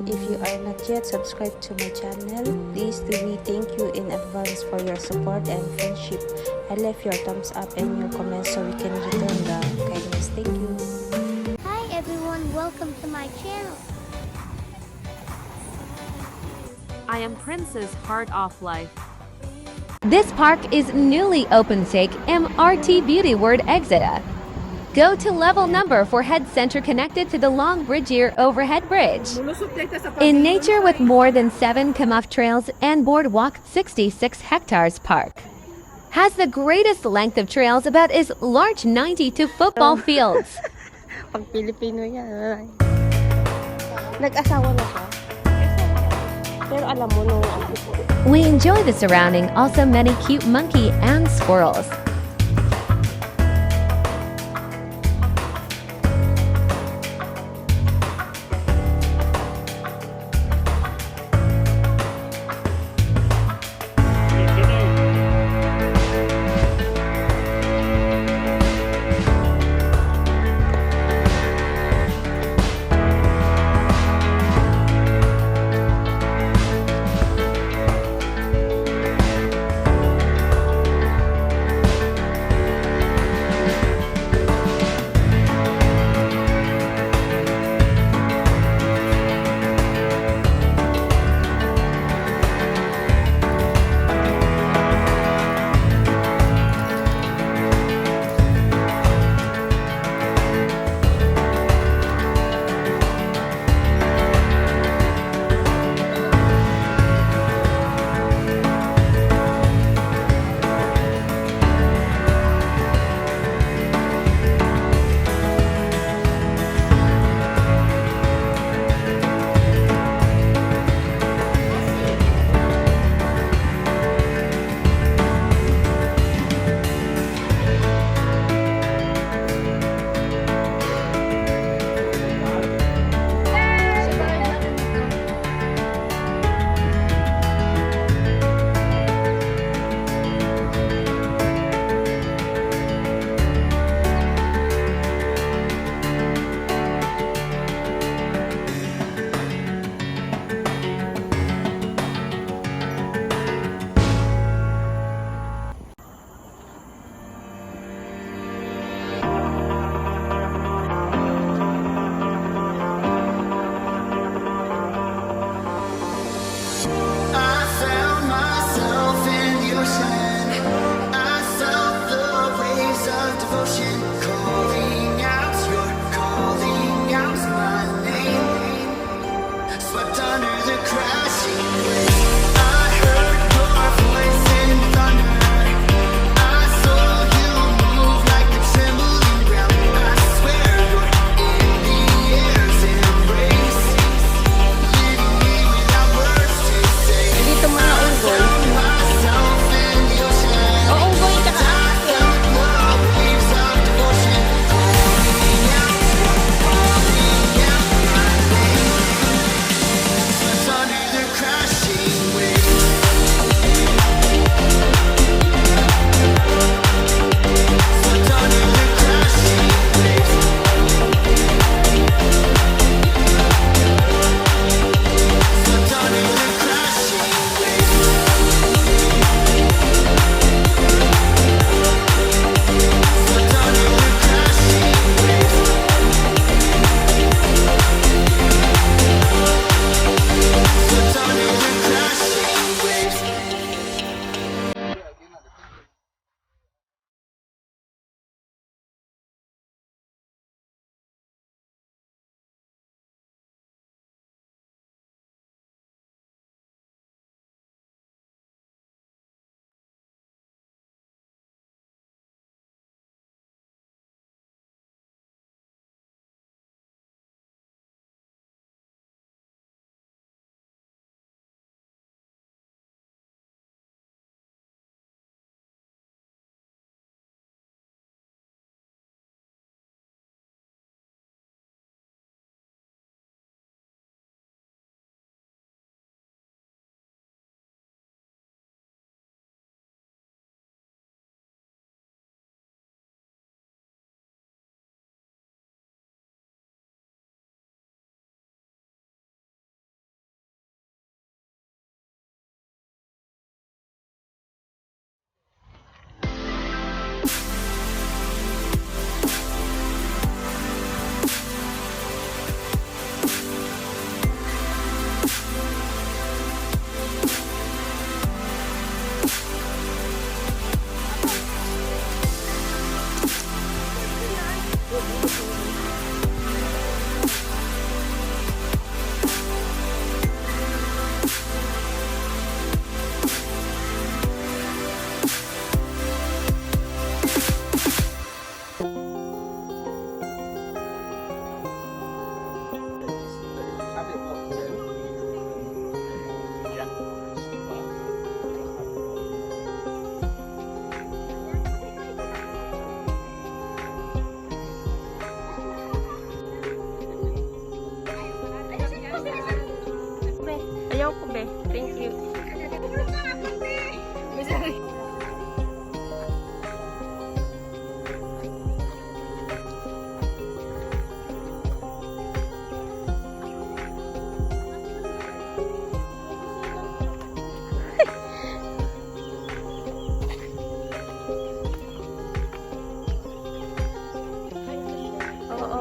If you are not yet subscribed to my channel, please do me thank you in advance for your support and friendship. I left your thumbs up and your comments so we can return the kindness. Thank you. Hi everyone, welcome to my channel. I am Princess Heart of Life. This park is newly open. Take MRT Beauty World exit. Go to level number for head center connected to the Long Bridge overhead bridge. In nature with more than 7 come-off trails and boardwalk, 66 hectares park has the greatest length of trails about as large 92 football fields. Pag Pilipino yan. Nag-asawa na siya. Pero alam mo nung We enjoy the surrounding, also many cute monkey and squirrels. be. Thank you. Oo.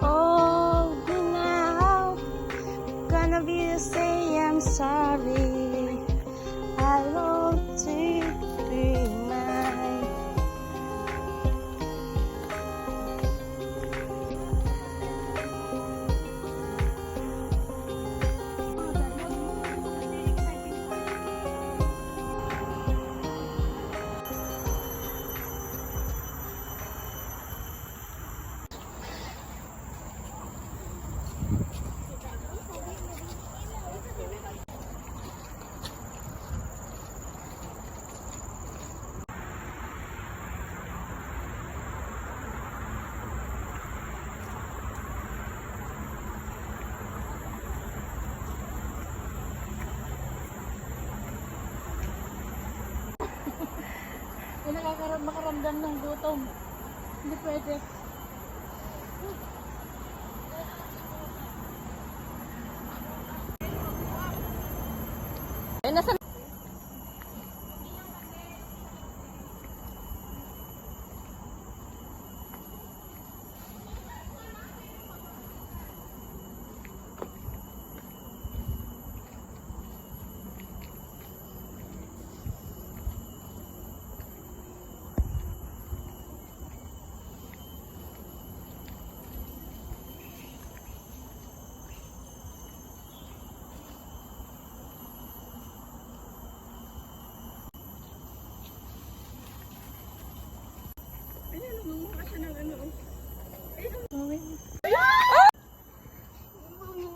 Oh, now gonna be to say I'm sorry. I want to be mine. Makaramdam ng gutom. Hindi pwede. Eh, nasa...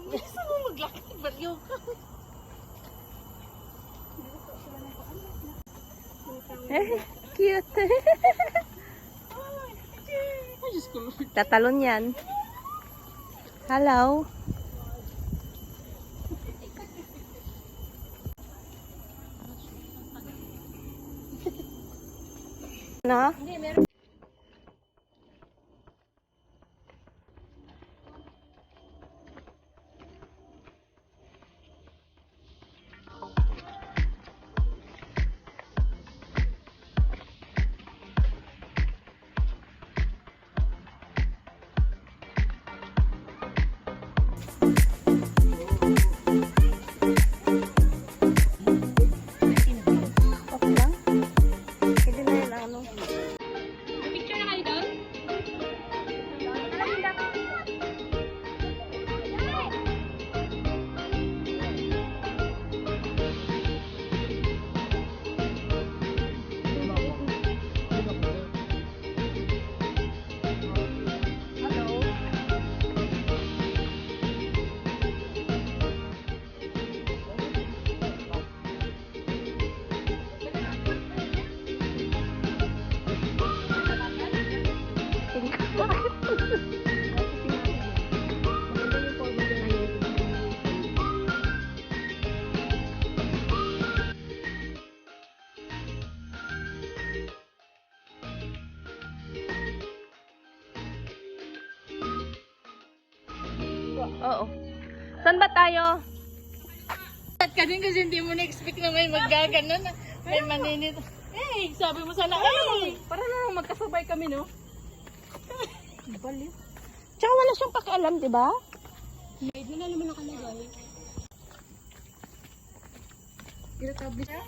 Gusto mo maglakad? Baliw ka. Cute. Ay, Diyos ko. Tatalon yan. Hello. No? Okay lang. Pwede na yun, ano. Picture na kayo doon? Oo. Saan ba tayo? At kasi hindi mo na-expect na may maggaganon. May maninit. Eh, sabi mo sana, eh! Para na magkasabay kami, no? Baliw. Tsaka wala siyang pakialam, di ba? Wala naman nakalagay. Irritable siya?